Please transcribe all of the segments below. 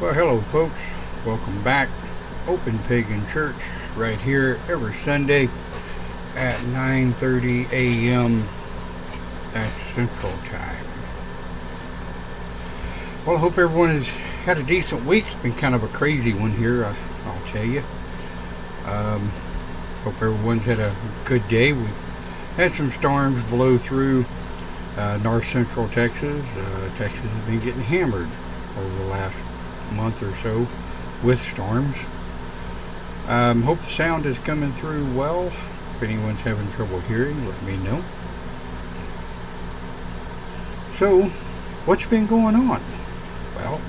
Well, hello, folks. Welcome back. Open Pagan Church, right here every Sunday at 9:30 a.m. That's Central Time. Well, I hope everyone has had a decent week. It's been kind of a crazy one here, I'll tell you. Hope everyone's had a good day. We had some storms blow through north central Texas. Texas has been getting hammered over the last month or so with storms. Hope the sound is coming through well. If anyone's having trouble hearing, let me know. So, what's been going on? Well,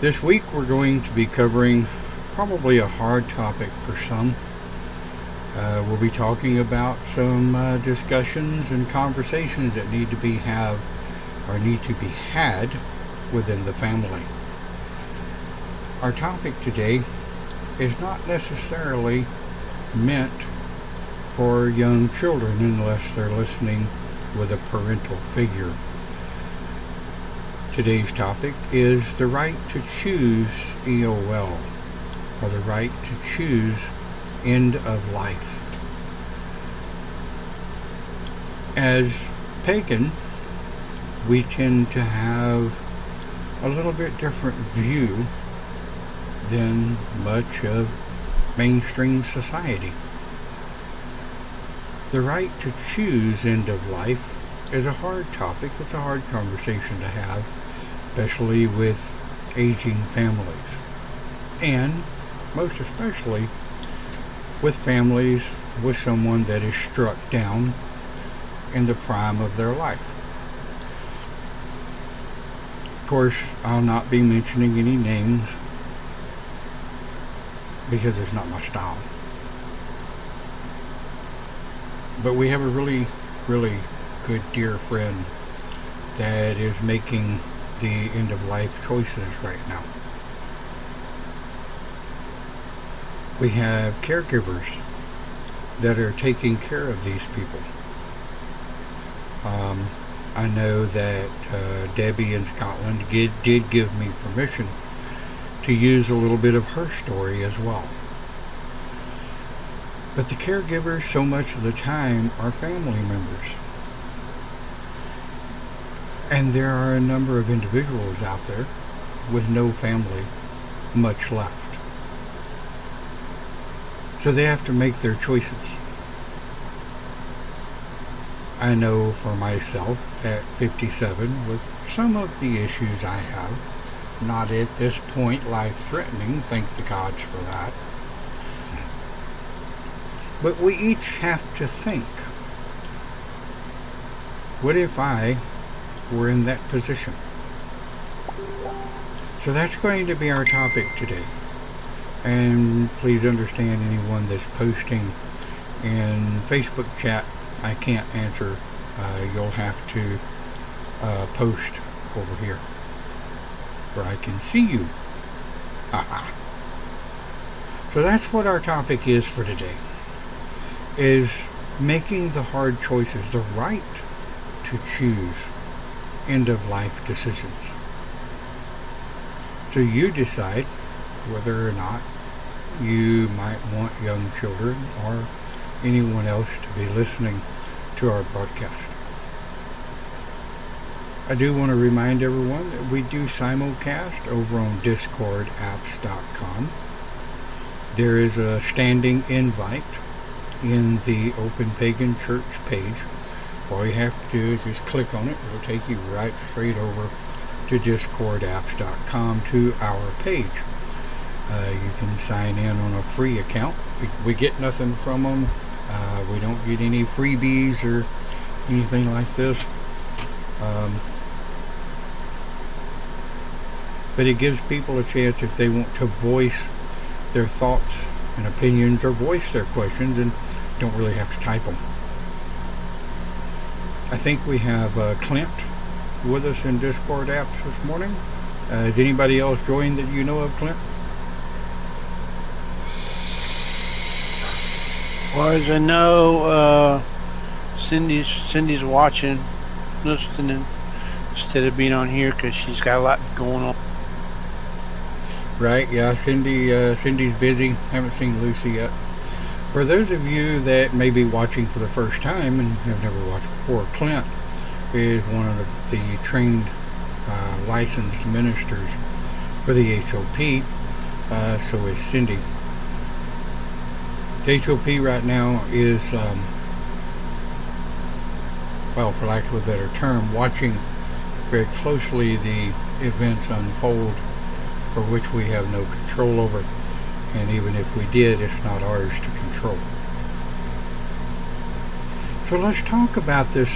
this week we're going to be covering probably a hard topic for some. We'll be talking about some discussions and conversations that need to be had within the family. Our topic today is not necessarily meant for young children unless they're listening with a parental figure. Today's topic is the right to choose EOL, or the right to choose end of life. As pagan, we tend to have a little bit different view than much of mainstream society. The right to choose end of life is a hard topic. It's a hard conversation to have, especially with aging families, and most especially with families with someone that is struck down in the prime of their life. Of course, I'll not be mentioning any names because it's not my style. But we have a really, really good dear friend that is making the end of life choices right now. We have caregivers that are taking care of these people. I know that Debbie in Scotland did give me permission to use a little bit of her story as well. But the caregivers, so much of the time, are family members. And there are a number of individuals out there with no family much left. So they have to make their choices. I know for myself at 57, with some of the issues I have, not at this point life-threatening, thank the gods for that. But we each have to think, what if I were in that position? So that's going to be our topic today. And please understand, anyone that's posting in Facebook chat, I can't answer. You'll have to post over here where I can see you. Haha. So that's what our topic is for today, is making the hard choices, the right to choose end of life decisions. So you decide whether or not you might want young children or anyone else to be listening to our broadcast. I do want to remind everyone that we do simulcast over on discordapps.com. There is a standing invite in the Open Pagan Church page. All you have to do is just click on it. It'll take you right straight over to discordapps.com to our page. You can sign in on a free account. We get nothing from them. We don't get any freebies or anything like this. But it gives people a chance, if they want to voice their thoughts and opinions or voice their questions, and don't really have to type them. I think we have Clint with us in Discord apps this morning. Has anybody else joined that you know of, Clint? Well, as I know, Cindy's watching, listening, instead of being on here because she's got a lot going on. Right? Yeah, Cindy's busy. Haven't seen Lucy yet. For those of you that may be watching for the first time and have never watched before, Clint is one of the trained licensed ministers for the HOP. So is Cindy. The HOP right now is, well, for lack of a better term, watching very closely the events unfold for which we have no control over. And even if we did, it's not ours to control. So let's talk about this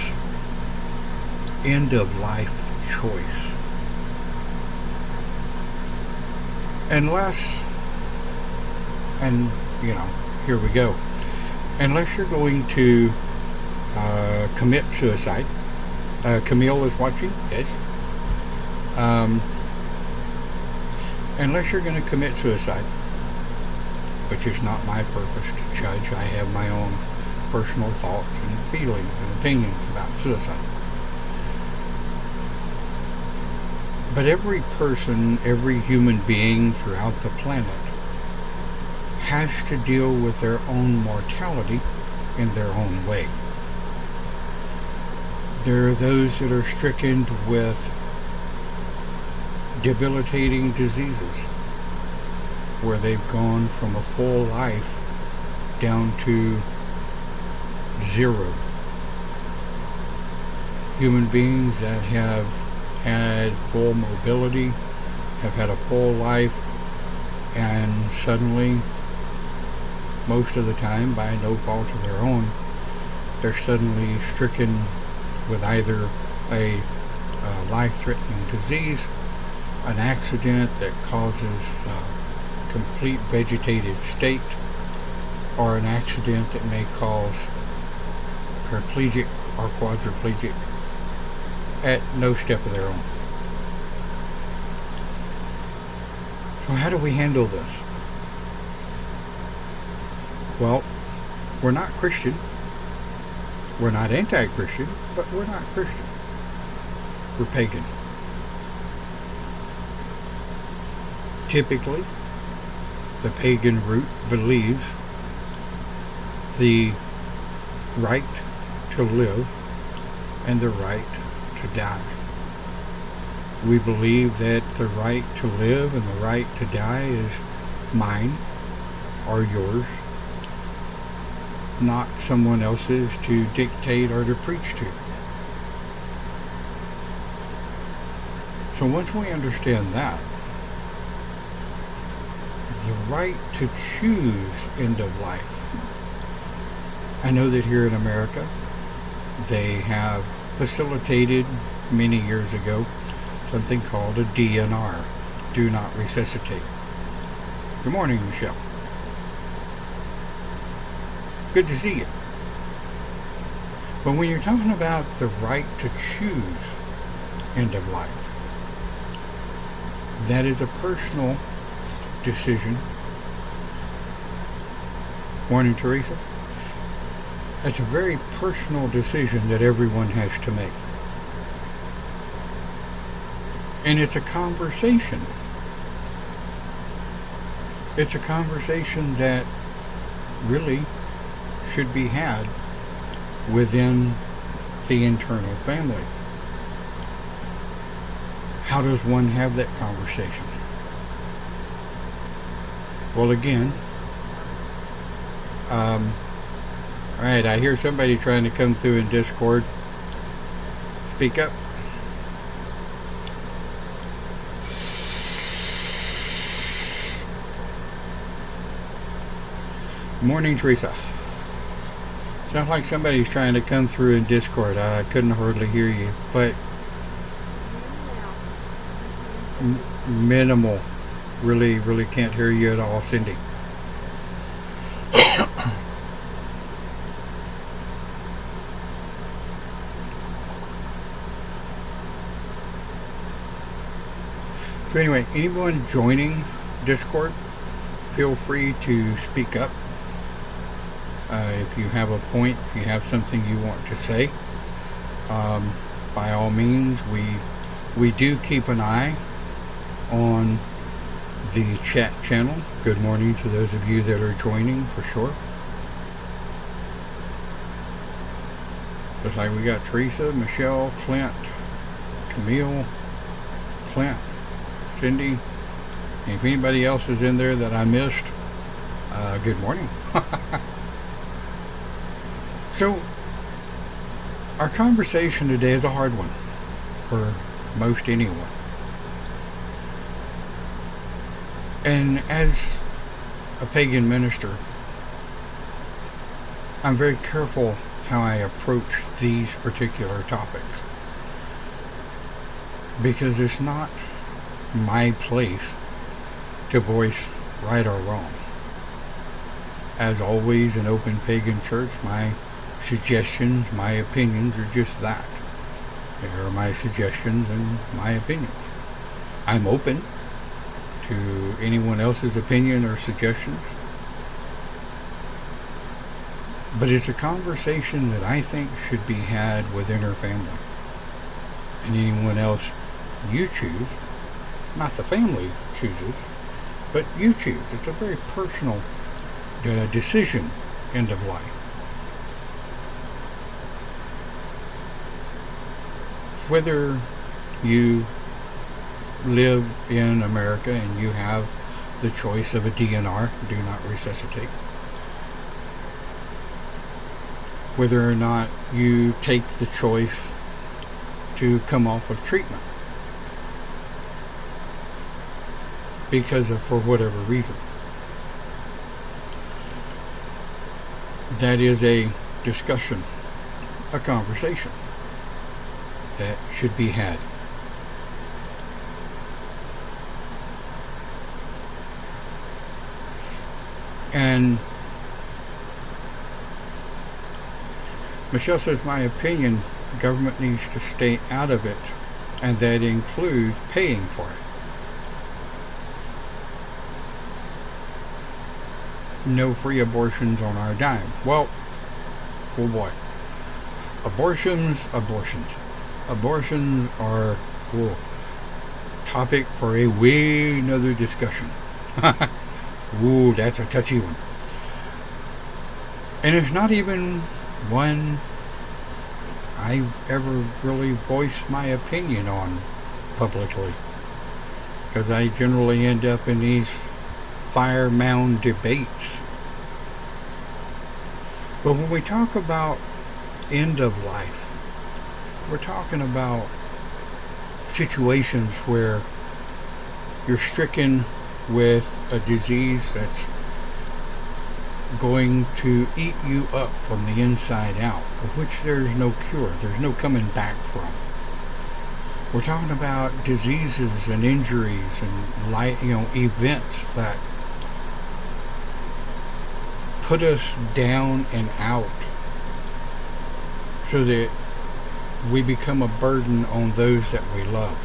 end of life choice. Unless, and you know, here we go. Unless you're going to commit suicide. Camille is watching, yes. Unless you're going to commit suicide, which is not my purpose to judge. I have my own personal thoughts and feelings and opinions about suicide. But every person, every human being throughout the planet has to deal with their own mortality in their own way. There are those that are stricken with debilitating diseases where they've gone from a full life down to zero. Human beings that have had full mobility, have had a full life, and suddenly, most of the time by no fault of their own, they're suddenly stricken with either a life-threatening disease, an accident that causes complete vegetative state, or an accident that may cause paraplegic or quadriplegic at no step of their own. So how do we handle this? Well, we're not Christian. We're not anti-Christian, but we're not Christian. We're pagan. Typically, the pagan root believes the right to live and the right to die. We believe that the right to live and the right to die is mine or yours, not someone else's to dictate or to preach to. So once we understand that, the right to choose end of life. I know that here in America, they have facilitated many years ago something called a DNR, do not resuscitate. Good morning, Michelle. Good to see you. But when you're talking about the right to choose end of life, that is a personal decision. Morning, Teresa. That's a very personal decision that everyone has to make. And it's a conversation. It's a conversation that really should be had within the internal family. How does one have that conversation? Well, again, alright, I hear somebody trying to come through in Discord. Speak up. Morning, Teresa. Sounds like somebody's trying to come through in Discord. I couldn't hardly hear you, but minimal. Really can't hear you at all, Cindy. So anyway, anyone joining Discord, feel free to speak up. If you have a point, if you have something you want to say, by all means, we do keep an eye on the chat channel. Good morning to those of you that are joining for sure. Looks like we got Teresa, Michelle, Clint, Camille, Clint, Cindy. And if anybody else is in there that I missed, good morning. So, our conversation today is a hard one for most anyone. And as a pagan minister, I'm very careful how I approach these particular topics, because it's not my place to voice right or wrong. As always, in open pagan church, my suggestions, my opinions are just that. They are my suggestions and my opinions. I'm open to anyone else's opinion or suggestions, but it's a conversation that I think should be had within our family. And anyone else you choose, not the family chooses, but you choose. It's a very personal decision, end of life. Whether you live in America and you have the choice of a DNR, do not resuscitate, whether or not you take the choice to come off of treatment because of, for whatever reason. That is a discussion, a conversation that should be had. And Michelle says, my opinion, government needs to stay out of it, and that includes paying for it. No free abortions on our dime. Well, boy. Abortions are topic for a way another discussion. Ooh, that's a touchy one. And it's not even one I ever really voice my opinion on publicly, because I generally end up in these fire mound debates. But when we talk about end of life, we're talking about situations where you're stricken with a disease that's going to eat you up from the inside out, of which there's no cure, there's no coming back from. We're talking about diseases and injuries and events that put us down and out, so that we become a burden on those that we love.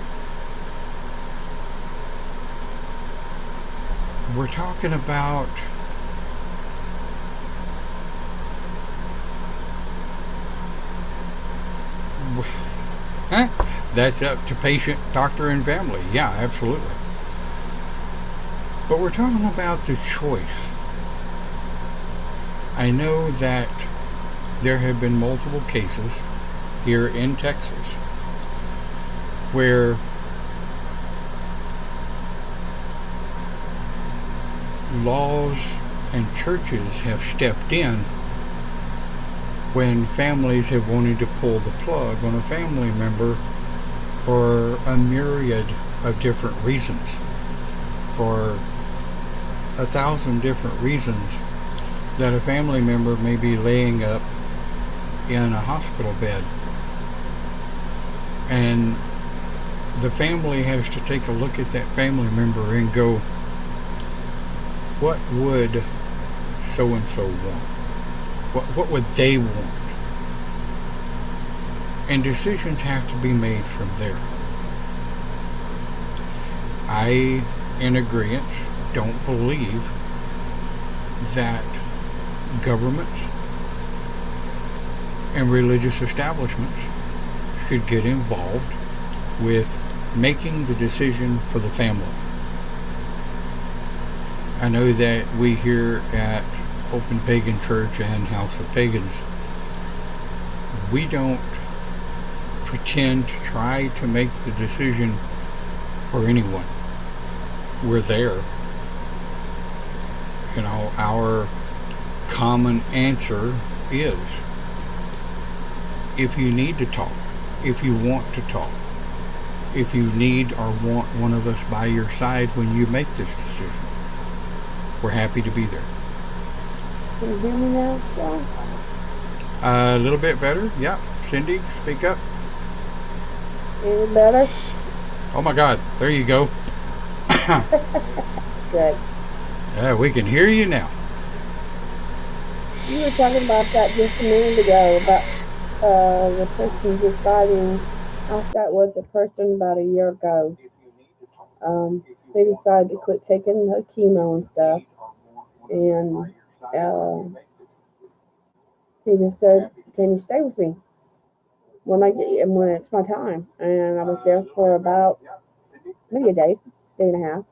We're talking about that's up to patient, doctor, and family. Yeah, absolutely. But we're talking about the choice. I know that there have been multiple cases here in Texas where laws and churches have stepped in when families have wanted to pull the plug on a family member for a myriad of different reasons, for 1,000 different reasons that a family member may be laying up in a hospital bed, and the family has to take a look at that family member and go, what would so and so want? What would they want? And decisions have to be made from there. I, in agreement, don't believe that governments and religious establishments should get involved with making the decision for the family. I know that we here at Open Pagan Church and House of Pagans, we don't pretend to try to make the decision for anyone. We're there. You know, our common answer is, if you need to talk, if you want to talk, if you need or want one of us by your side when you make this decision, we're happy to be there. Can you hear me now, John? A little bit better. Yeah. Cindy, speak up. Any better? Oh my God. There you go. Good. Yeah, we can hear you now. You were talking about that just a minute ago about the person deciding. I sat with a person about a year ago. They decided to quit taking the chemo and stuff, and he just said, "Can you stay with me when it's my time?" And I was there for about maybe a day and a half.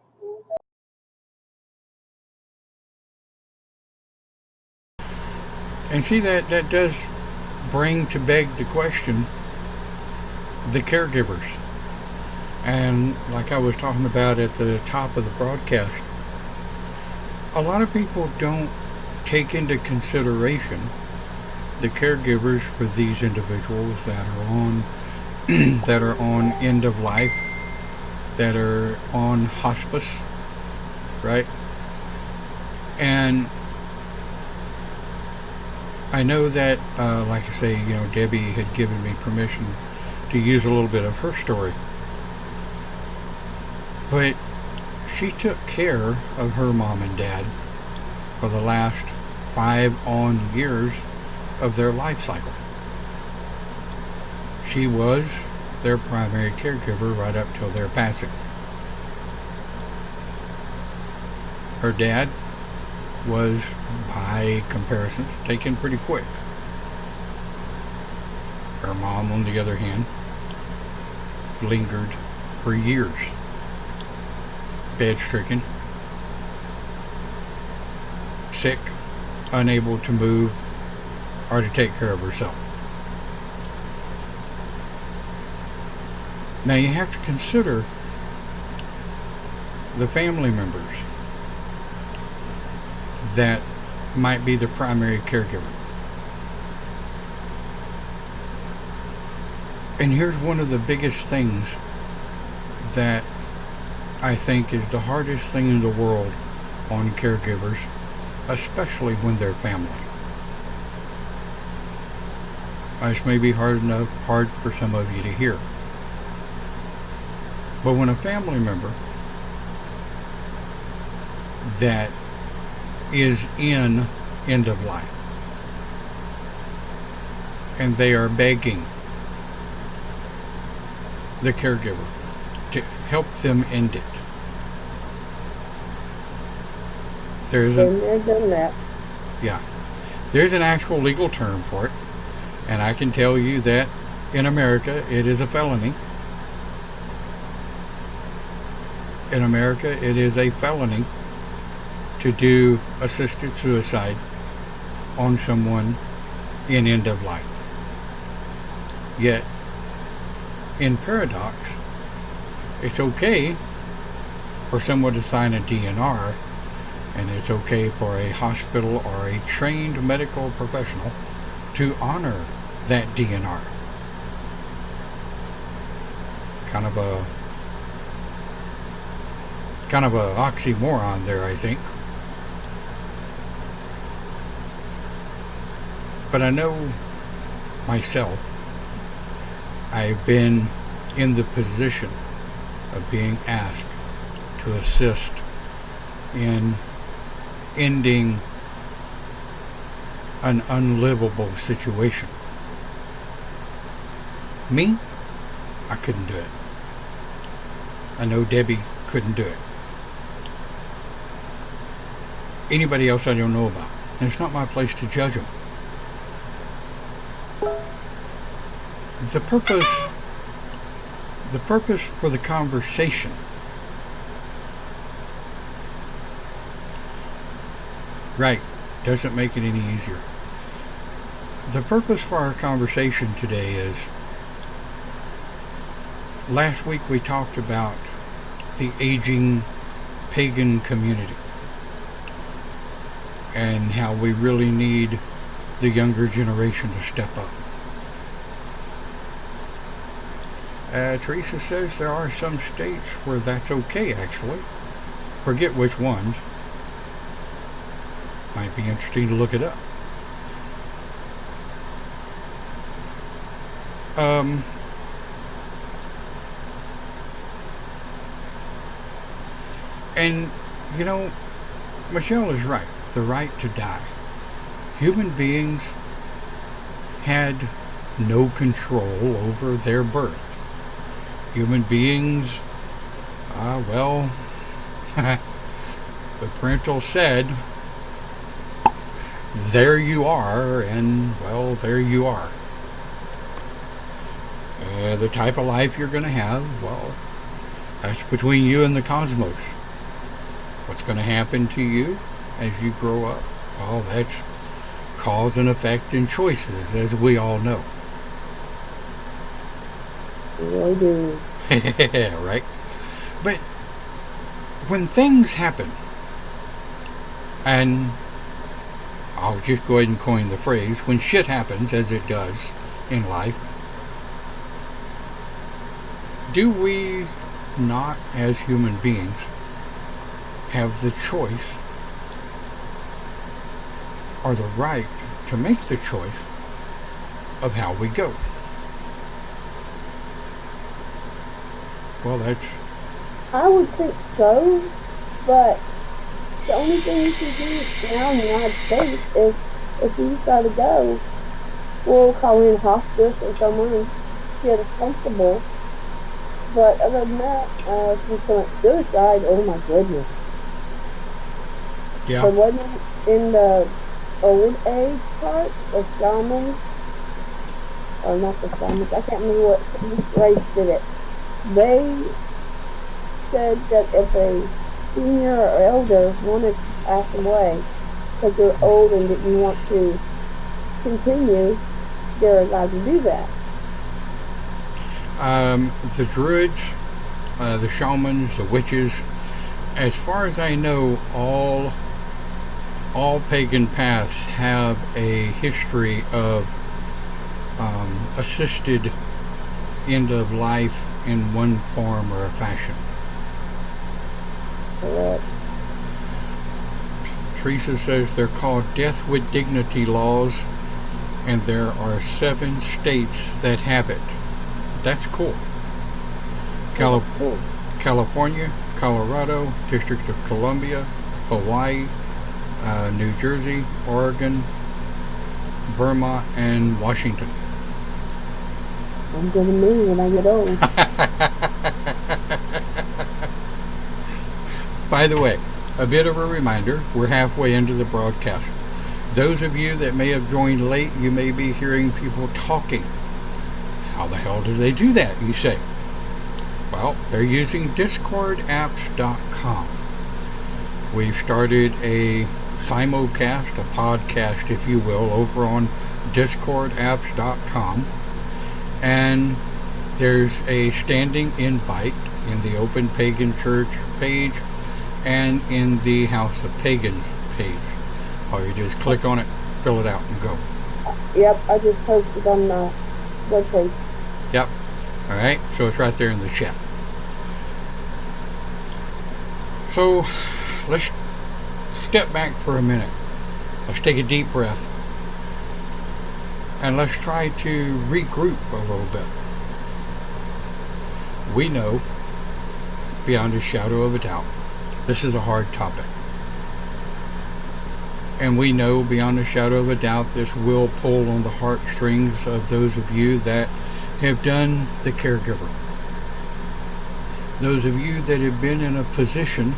And see, that does bring to beg the question, the caregivers. And like I was talking about at the top of the broadcast, a lot of people don't take into consideration the caregivers for these individuals that are on that are on end of life, that are on hospice, right? And I know that, like I say, Debbie had given me permission to use a little bit of her story. But she took care of her mom and dad for the last 5 years of their life cycle. She was their primary caregiver right up till their passing. Her dad was, by comparison, taken pretty quick. Her mom, on the other hand, lingered for years, bed-stricken, sick, unable to move or to take care of herself. Now you have to consider the family members that might be the primary caregiver. And here's one of the biggest things that I think is the hardest thing in the world on caregivers, especially when they're family. This may be hard for some of you to hear. But when a family member that is in end of life and they are begging the caregiver to help them end it, there's an actual legal term for it, and I can tell you that in America it is a felony. In America it is a felony to do assisted suicide on someone in end of life. Yet, in paradox, it's okay for someone to sign a DNR, and it's okay for a hospital or a trained medical professional to honor that DNR. Kind of a oxymoron there, I think. But I know myself, I've been in the position of being asked to assist in ending an unlivable situation. Me, I couldn't do it. I know Debbie couldn't do it. Anybody else I don't know about. And it's not my place to judge them. The purpose for the conversation Right. Doesn't make it any easier. The purpose for our conversation today is last week we talked about the aging pagan community and how we really need the younger generation to step up. Teresa says there are some states where that's okay, actually. Forget which ones. Might be interesting to look it up. And, you know, Michelle is right. The right to die. Human beings had no control over their birth. Human beings, well, the parental said, there you are, and, well, there you are. The type of life you're going to have, well, that's between you and the cosmos. What's going to happen to you as you grow up? Well, that's cause and effect and choices, as we all know. Really do. Right? But when things happen, and I'll just go ahead and coin the phrase, when shit happens, as it does in life, do we not, as human beings, have the choice or the right to make the choice of how we go? Well, that's... I would think so, but the only thing you can do now in the United States is if you decide to go, we'll call in hospice or someone and get us comfortable. But other than that, if you commit suicide, oh my goodness. Yeah. But wasn't in the old age part, the shamans, or not the shamans, I can't remember what race did it. They said that if a senior or elder wanted to pass away because they're old and didn't want to continue, they're allowed to do that. The druids, the shamans, the witches, as far as I know, all pagan paths have a history of assisted end of life in one form or a fashion. Correct. Teresa says they're called death with dignity laws, and there are 7 states that have it. That's cool. Cool. California, Colorado, District of Columbia, Hawaii, New Jersey, Oregon, Vermont, and Washington. I'm gonna move when I get old. By the way, a bit of a reminder, we're halfway into the broadcast. Those of you that may have joined late, you may be hearing people talking. How the hell do they do that, you say? Well, they're using discordapps.com. We've started a simulcast, a podcast, if you will, over on discordapps.com. And there's a standing invite in the Open Pagan Church page and in the House of Pagans page. All you do is click on it, fill it out, and go. Yep, I just posted on the webpage. Yep. Alright, so it's right there in the chat. So, let's step back for a minute. Let's take a deep breath. And let's try to regroup a little bit. We know, beyond a shadow of a doubt, this is a hard topic. And we know, beyond a shadow of a doubt, this will pull on the heartstrings of those of you that have done the caregiver. Those of you that have been in a position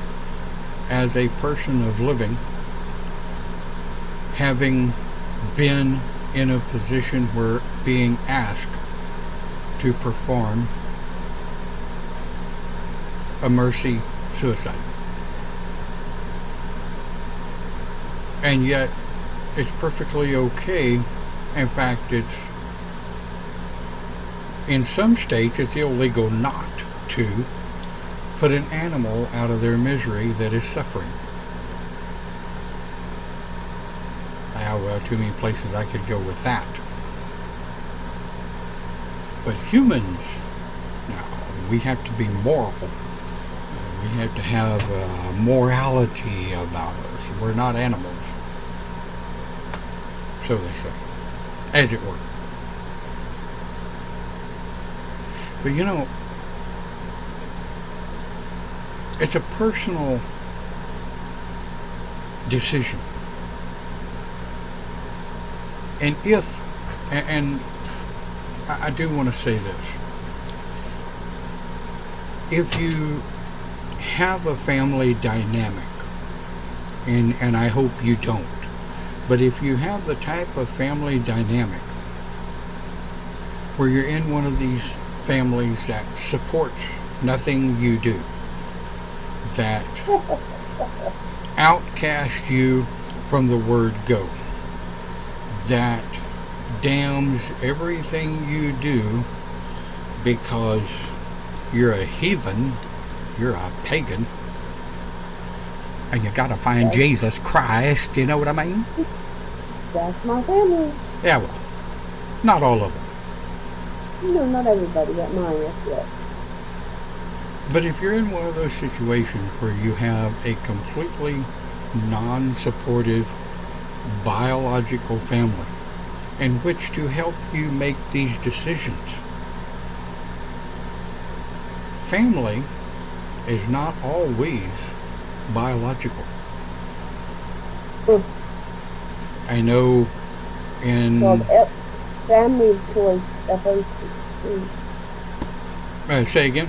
as a person of living, having been in a position where being asked to perform a mercy suicide. And yet it's perfectly okay. In fact, it's in some states it's illegal not to put an animal out of their misery that is suffering. Well, too many places I could go with that. But humans, now, we have to be moral. We have to have morality about us. We're not animals. So they say, as it were. But you know, it's a personal decision. And I do want to say this. If you have a family dynamic, and I hope you don't, but if you have the type of family dynamic where you're in one of these families that supports nothing you do, that outcast you from the word go, that damns everything you do because you're a heathen, you're a pagan, and you gotta find Jesus Christ, you know what I mean? That's my family. Yeah, well, not all of them. No, not everybody at mine, yes. But if you're in one of those situations where you have a completely non-supportive biological family in which to help you make these decisions, family is not always biological. I know in family choice, FOC. Say again.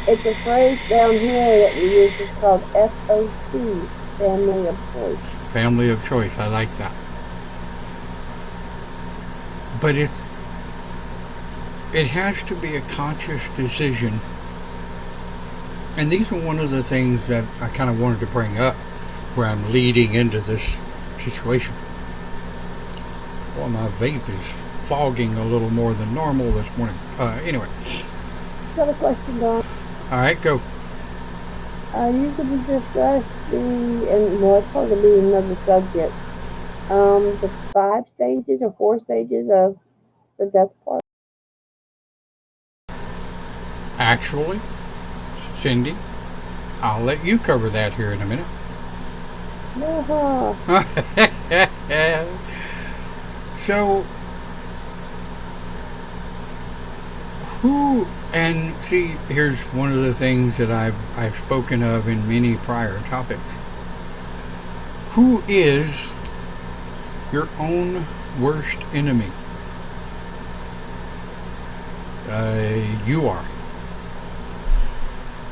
It's a phrase down here that we use. It's called FOC, family of choice. Family of choice. I like that. But it has to be a conscious decision. And these are one of the things that I kind of wanted to bring up where I'm leading into this situation. Well, my vape is fogging a little more than normal this morning. Anyway. Got a question, Don. All right, go. You could discuss it's going to be another subject. The 5 stages or 4 stages of the death part. Actually, Cindy, I'll let you cover that here in a minute. So, who, and see, here's one of the things that I've spoken of in many prior topics. Who is your own worst enemy? You are.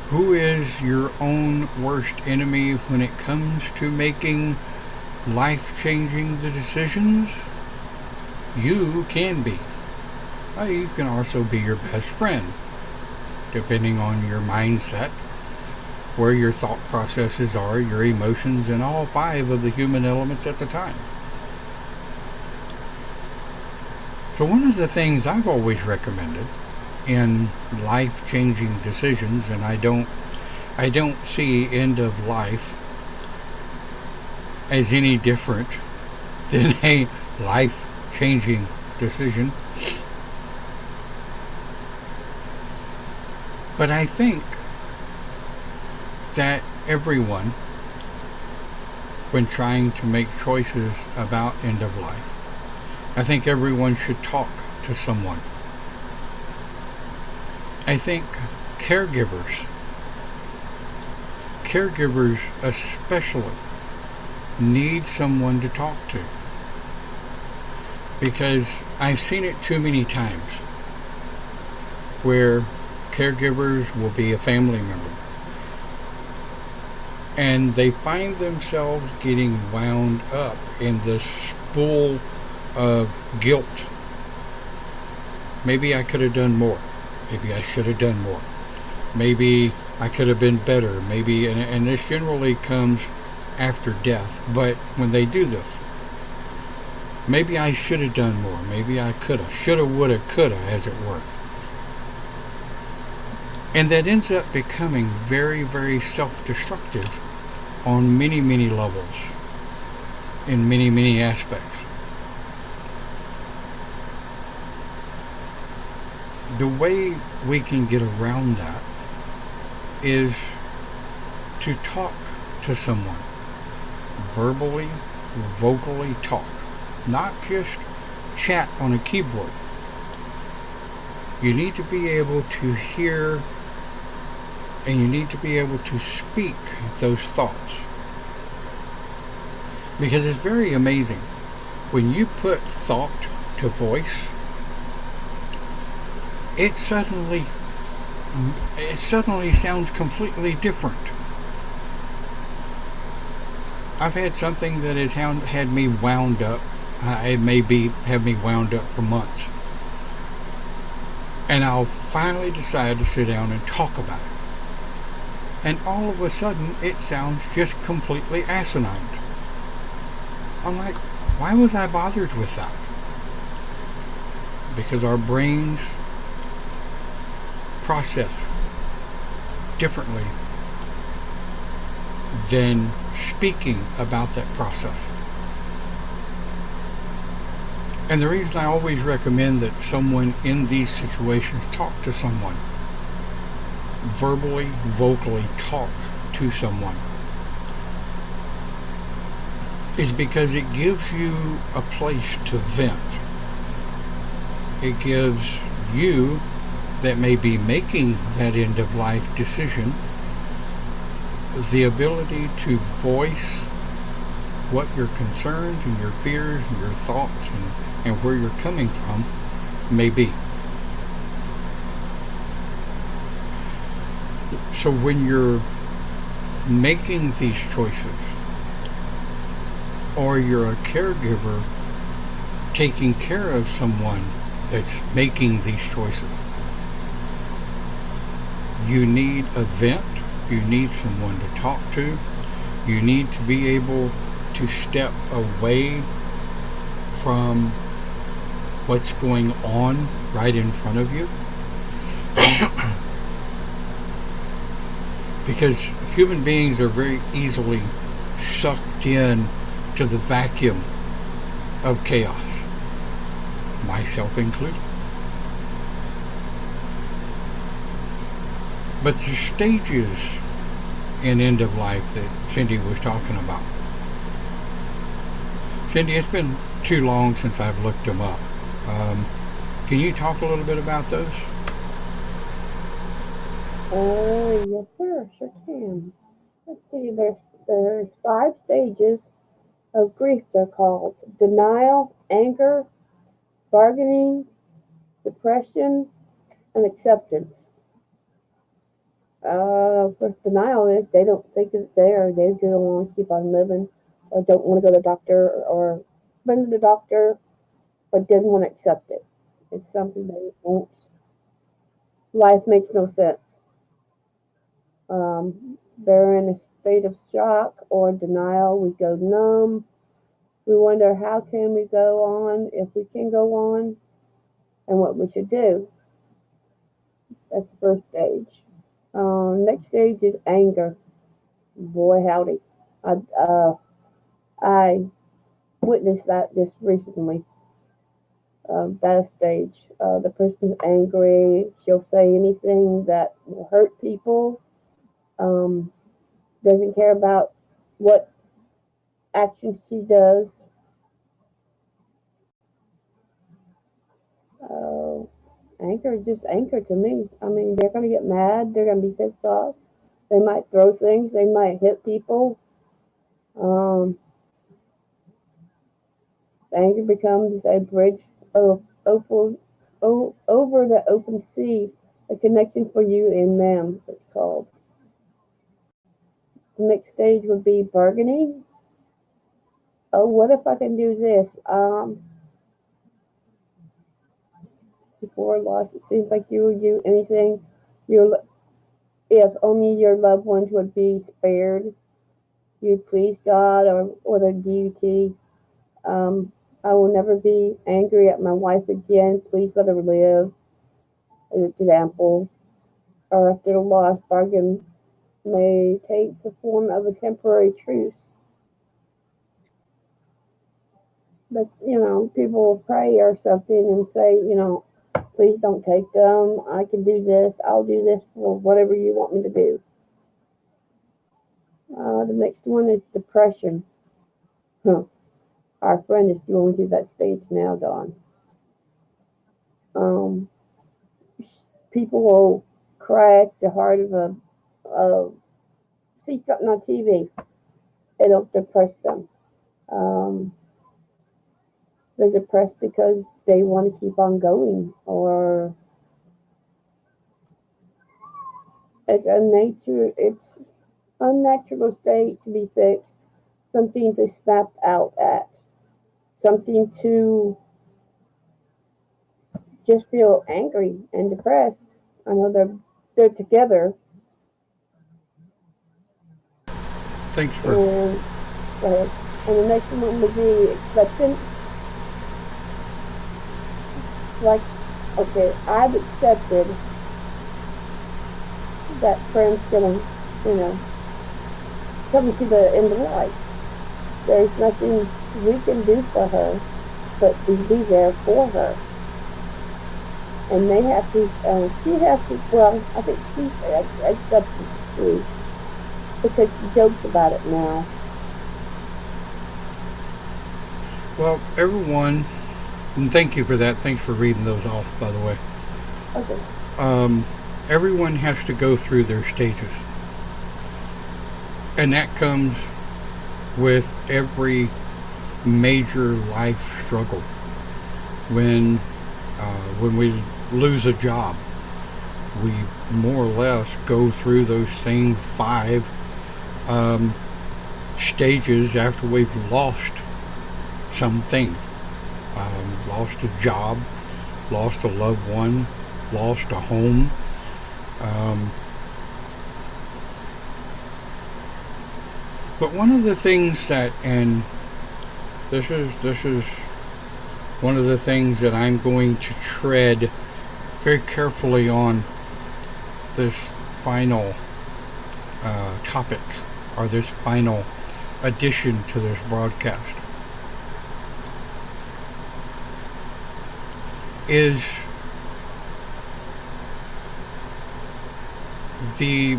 Who is your own worst enemy when it comes to making life-changing decisions? You can be. You can also be your best friend, depending on your mindset, where your thought processes are, your emotions, and all 5 of the human elements at the time. So one of the things I've always recommended in life-changing decisions, and I don't see end of life as any different than a life-changing decision. But I think that everyone, when trying to make choices about end of life, I think everyone should talk to someone. I think caregivers especially, need someone to talk to. Because I've seen it too many times where caregivers will be a family member and they find themselves getting wound up in this spool of guilt. Maybe I could have done more. Maybe I should have done more. Maybe I could have been better. Maybe, and this generally comes after death, but when they do this, maybe I should have done more. Maybe I coulda, shoulda, woulda, coulda, as it were. And that ends up becoming very, very self-destructive on many, many levels, in many, many aspects. The way we can get around that is to talk to someone. Verbally, vocally talk. Not just chat on a keyboard. You need to be able to hear and you need to be able to speak those thoughts. Because it's very amazing. When you put thought to voice, it suddenly sounds completely different. I've had something that has had me wound up. It may be have me wound up for months. And I'll finally decide to sit down and talk about it. And all of a sudden, it sounds just completely asinine. I'm like, why was I bothered with that? Because our brains process differently than speaking about that process. And the reason I always recommend that someone in these situations talk to someone, verbally, vocally talk to someone, is because it gives you a place to vent. It gives you that may be making that end of life decision the ability to voice what your concerns and your fears and your thoughts and where you're coming from may be. So when you're making these choices, or you're a caregiver taking care of someone that's making these choices, you need a vent, you need someone to talk to, you need to be able to step away from what's going on right in front of you. Because human beings are very easily sucked in to the vacuum of chaos, myself included. But the stages in end of life that Cindy was talking about. Cindy, it's been too long since I've looked them up. Can you talk a little bit about those? Yes, sir, sure can. Let's see, there's 5 stages of grief. They're called denial, anger, bargaining, depression, and acceptance. For denial is they don't think it's there. They go on, keep on living, or don't want to go to the doctor, or been to the doctor, but didn't want to accept it. It's something they won't. Life makes no sense. They're in a state of shock or denial. We go numb. We wonder how can we go on, if we can go on, and what we should do. That's the first stage. Next stage is anger. Boy, howdy. I, uh, I witnessed that just recently. That stage. The person's angry. She'll say anything that will hurt people. Um, doesn't care about what action she does. Uh, Anger is just anger to me. I mean, they're going to get mad. They're going to be pissed off. They might throw things. They might hit people. Um, Anger becomes a bridge over the open sea, a connection for you and them, it's called. The next stage would be bargaining. Oh, what if I can do this? Before loss, it seems like you would do anything your if only your loved ones would be spared. you please God or the deity. Um, I will never be angry at my wife again. Please let her live. An example. Or if their lost bargain may take the form of a temporary truce. But, people will pray or something and say, please don't take them. I can do this. I'll do this for whatever you want me to do. The next one is depression. Huh. Our friend is going through that stage now, Don. Um, People will cry at the heart of see something on TV. It'll depress them. Um, they're depressed because they want to keep on going, or it's unnatural state to be fixed, something to snap out at, something to just feel angry and depressed. I know they're together. Thanks for. And go ahead. And the next one would be acceptance. Like, okay, I've accepted that friend's gonna, you know, come to the end of life. There's nothing we can do for her but to be there for her. And they have to, she has to, well, I think she accepts it too, because she jokes about it now. Well, everyone, and thank you for that. Thanks for reading those off, by the way. Okay. Everyone has to go through their stages. And that comes with every major life struggle. When we lose a job, we more or less go through those same 5 stages after we've lost something. Lost a job, lost a loved one, lost a home. But one of the things that, and this is one of the things that I'm going to tread very carefully on this final topic, or this final addition to this broadcast, is the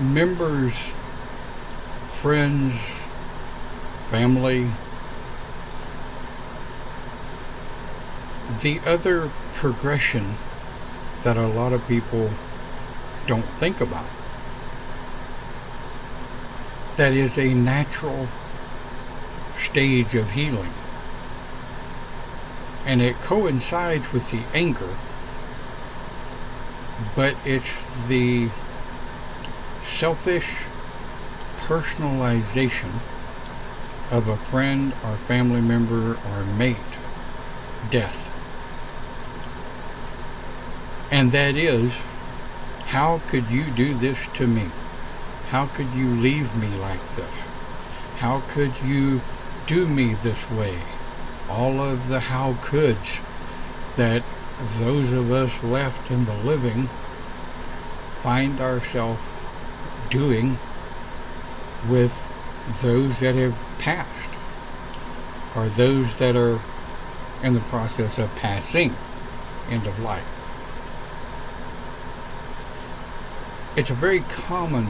members, friends, family, the other progression that a lot of people don't think about. That is a natural stage of healing. And it coincides with the anger, but it's the selfish personalization of a friend or family member or mate death. And that is, how could you do this to me? How could you leave me like this? How could you do me this way? All of the how coulds that those of us left in the living find ourselves doing with those that have passed, or those that are in the process of passing, end of life. It's a very common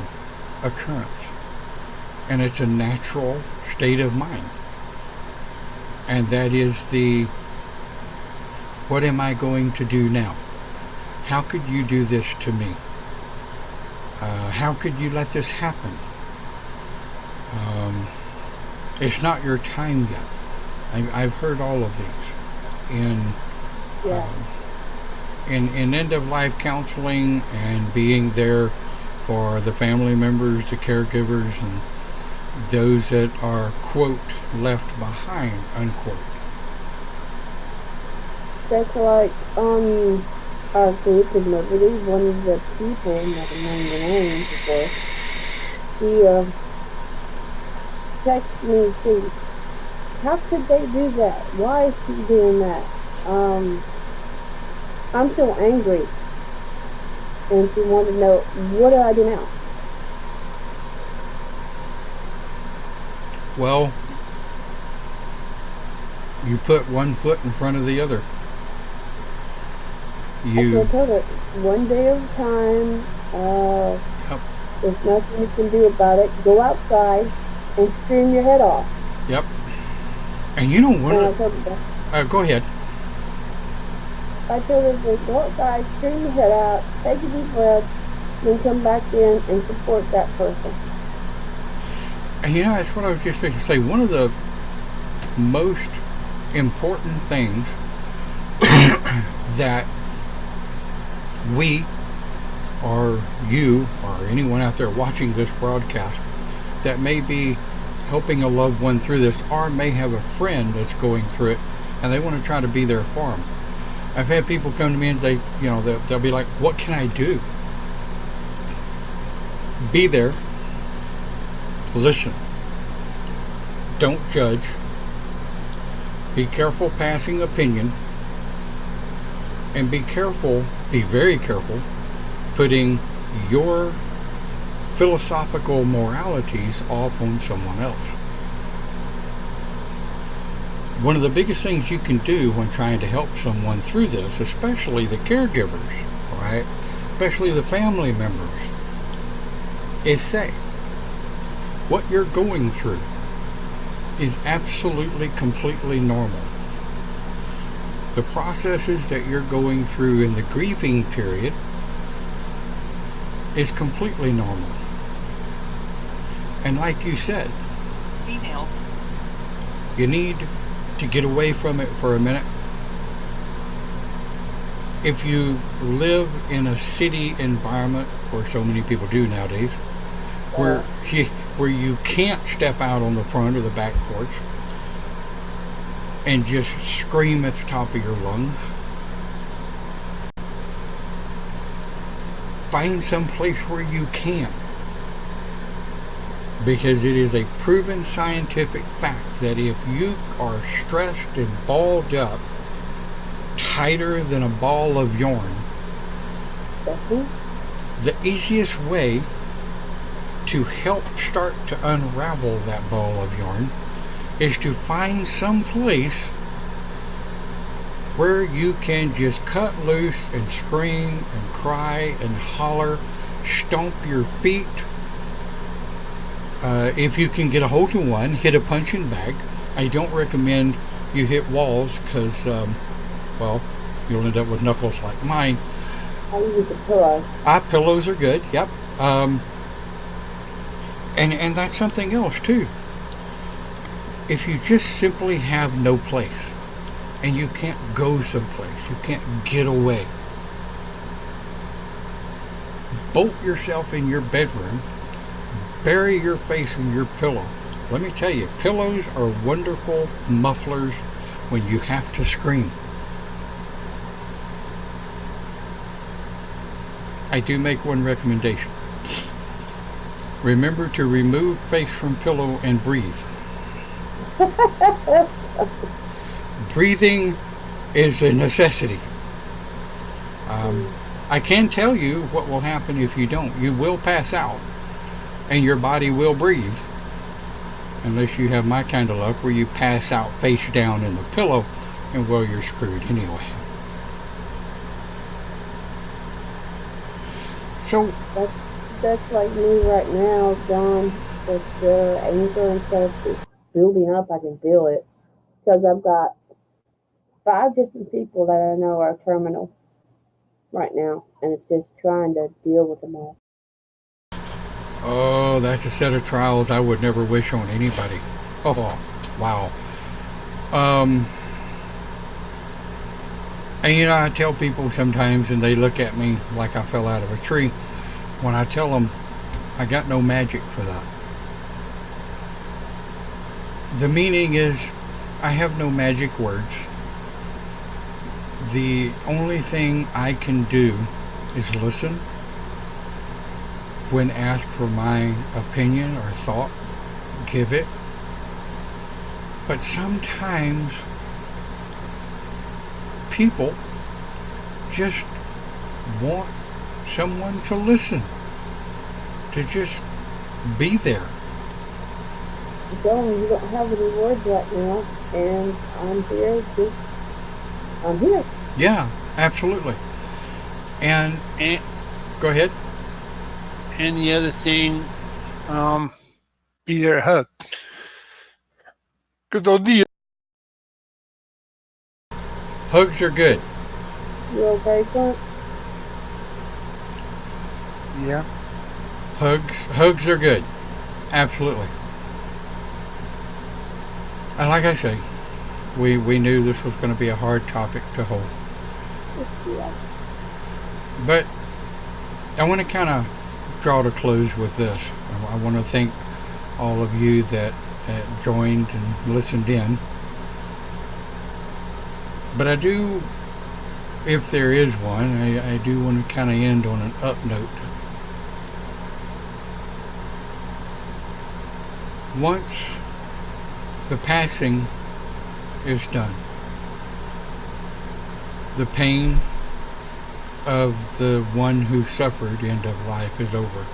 occurrence, and it's a natural state of mind. And that is the, what am I going to do now? How could you do this to me? How could you let this happen? It's not your time yet. I've heard all of these in end of life counseling, and being there for the family members, the caregivers, and those that are, quote, left behind, unquote. That's like on our group in Liberty, one of the people, never mind the name, before, text me, see, how could they do that? Why is she doing that? I'm so angry. And she wanted to know, what do I do now? Well, you put one foot in front of the other. I You, told her, one day at a time. yep, There's nothing you can do about it. Go outside and scream your head off. yep. And you know one And of, I told her, go ahead. to go outside, scream your head out, take a deep breath, then come back in and support that person. And you know, that's what I was just going to say. One of the most important things that we, or you, or anyone out there watching this broadcast that may be helping a loved one through this, or may have a friend that's going through it, and they want to try to be there for them. I've had people come to me and they'll be like, "What can I do?" Be there, listen, don't judge, be careful passing opinion, and be very careful, putting your philosophical moralities off on someone else. One of the biggest things you can do when trying to help someone through this, especially the caregivers, right? Especially the family members, is say, what you're going through is absolutely, completely normal. The processes that you're going through in the grieving period is completely normal. And like you said, Email. you need to get away from it for a minute. If you live in a city environment, where so many people do nowadays, where you can't step out on the front or the back porch and just scream at the top of your lungs, find some place where you can. Because it is a proven scientific fact that if you are stressed and balled up tighter than a ball of yarn, the easiest way to help start to unravel that ball of yarn is to find some place where you can just cut loose and scream and cry and holler, stomp your feet. If you can get a hold of one, hit a punching bag. I don't recommend you hit walls because, well, you'll end up with knuckles like mine. I use a pillow. Pillows are good, yep. And that's something else too. If you just simply have no place and you can't go someplace, you can't get away, bolt yourself in your bedroom, bury your face in your pillow. Let me tell you, pillows are wonderful mufflers when you have to scream. I do make one recommendation. Remember to remove face from pillow and breathe. Breathing is a necessity. I can tell you what will happen if you don't. You will pass out and your body will breathe, unless you have my kind of luck where you pass out face down in the pillow, and well, you're screwed anyway. So that's like me right now, John. With the anger and stuff is building up. I can feel it because I've got 5 different people that I know are terminal right now, and it's just trying to deal with them all. oh, that's a set of trials I would never wish on anybody. Oh, wow. And you know, I tell people sometimes, and they look at me like I fell out of a tree, when I tell them I got no magic for that. The meaning is, I have no magic words. The only thing I can do is listen. When asked for my opinion or thought, give it. But sometimes people just want someone to listen, to just be there. Joan, you don't have any words right now, and I'm here. I'm here. Yeah, absolutely. And And go ahead. and the other thing, be there to hug. Good old deal. Hugs are good. You okay, Clint? Yeah. Hugs are good. Absolutely. And like I say, we knew this was going to be a hard topic to hold. Yeah. But I want to kind of draw to close with this. I want to thank all of you that joined and listened in. But I do, if there is one, I do want to kind of end on an up note. Once the passing is done, the pain of the one who suffered end of life is over.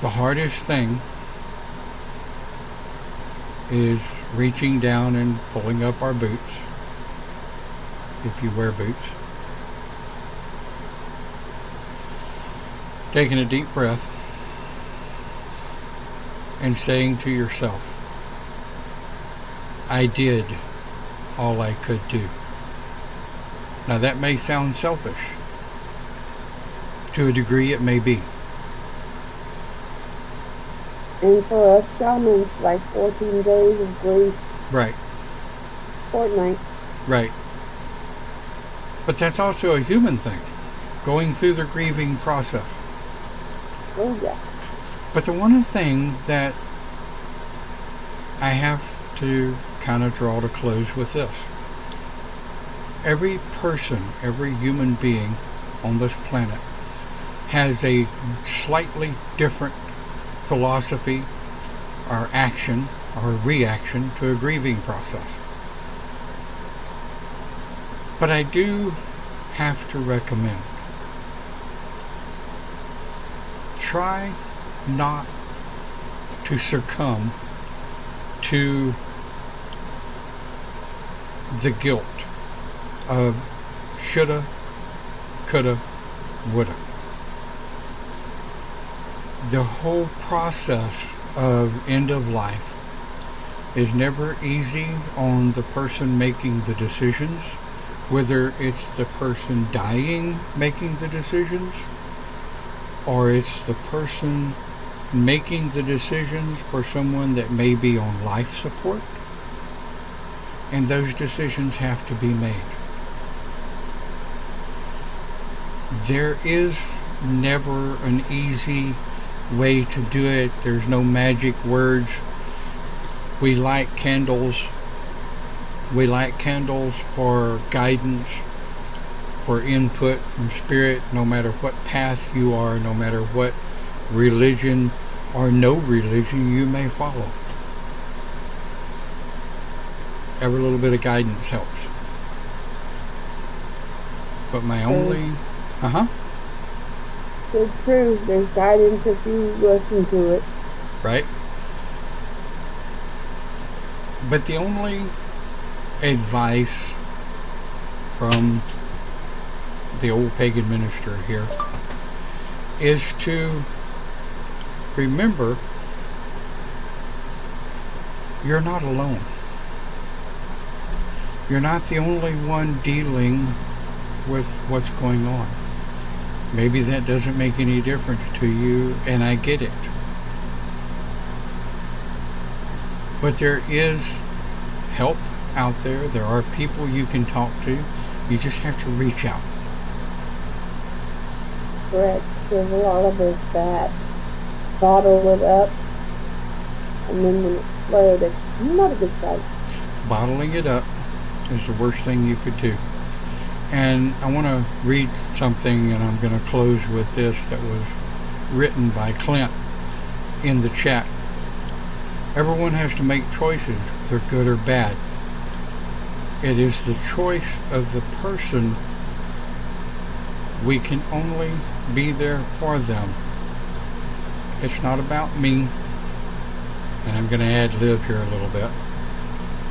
The hardest thing is reaching down and pulling up our boots, if you wear boots, taking a deep breath, and saying to yourself, I did all I could do. Now that may sound selfish. To a degree it may be. And for us shamans, like 14 days of grief, Right, fortnights. right. But that's also a human thing, going through the grieving process. Oh, yeah. But the one thing that I have to kind of draw to close with this. Every person, every human being on this planet has a slightly different philosophy or action or reaction to a grieving process. But I do have to recommend, try not to succumb to the guilt of shoulda, coulda, woulda. The whole process of end of life is never easy on the person making the decisions, whether it's the person dying making the decisions or it's the person making the decisions for someone that may be on life support, and those decisions have to be made. There is never an easy way to do it. There's no magic words. We light candles. We light candles for guidance, for input from spirit, no matter what path you are, no matter what religion or no religion you may follow. Every little bit of guidance helps. But my only... So true. There's guidance if you listen to it. Right? But the only advice from the old pagan minister here is to remember you're not alone. You're not the only one dealing with what's going on. Maybe that doesn't make any difference to you, and I get it. But there is help out there. There are people you can talk to. You just have to reach out. Correct. There's a lot of us that bottle it up, and then when it's flared, it's not a good sight. Bottling it up is the worst thing you could do. And I want to read something, and I'm going to close with this, that was written by Clint in the chat. Everyone has to make choices, they're good or bad. It is the choice of the person. We can only be there for them. It's not about me, and I'm going to ad-lib here a little bit.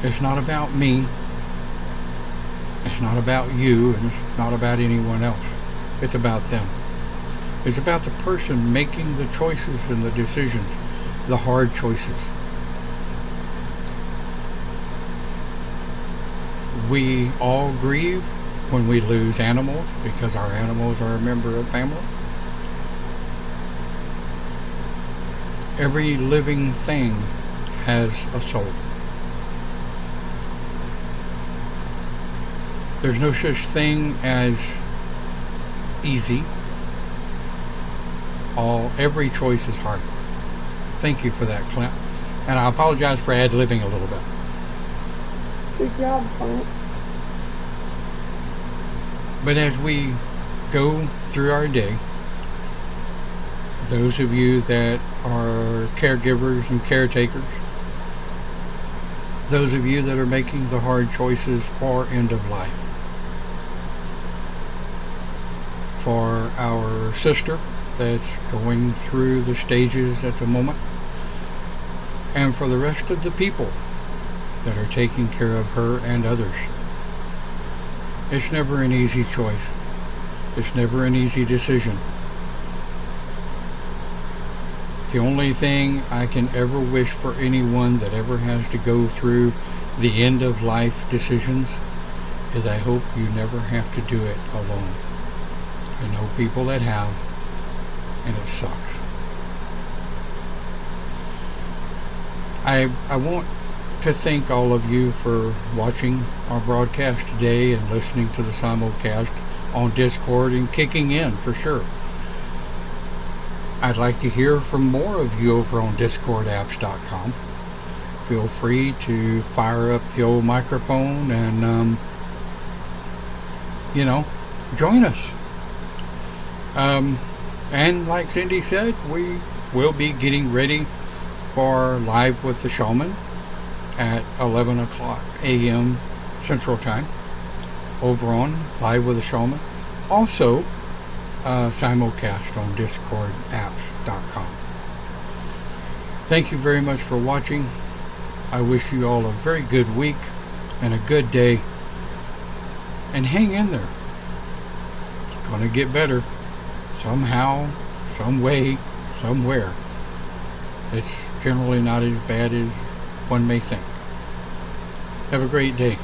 It's not about me. It's not about you, and it's not about anyone else. It's about them. It's about the person making the choices and the decisions, the hard choices. We all grieve when we lose animals because our animals are a member of family. Every living thing has a soul. There's no such thing as easy. Every choice is hard. Thank you for that, Clint. And I apologize for ad-libbing a little bit. Good job, Clint. But as we go through our day, those of you that are caregivers and caretakers, those of you that are making the hard choices for end of life, for our sister that's going through the stages at the moment, and for the rest of the people that are taking care of her and others. It's never an easy choice. It's never an easy decision. The only thing I can ever wish for anyone that ever has to go through the end of life decisions is I hope you never have to do it alone. I know people that have, and it sucks. I want to thank all of you for watching our broadcast today and listening to the simulcast on Discord and kicking in for sure. I'd like to hear from more of you over on discordapps.com. Feel free to fire up the old microphone and join us. And like Cindy said, we will be getting ready for Live with the Shaman at 11 o'clock a.m. Central Time over on Live with the Shaman. Also, simulcast on discordapps.com. Thank you very much for watching. I wish you all a very good week and a good day. And hang in there. It's going to get better. Somehow, some way, somewhere. It's generally not as bad as one may think. Have a great day.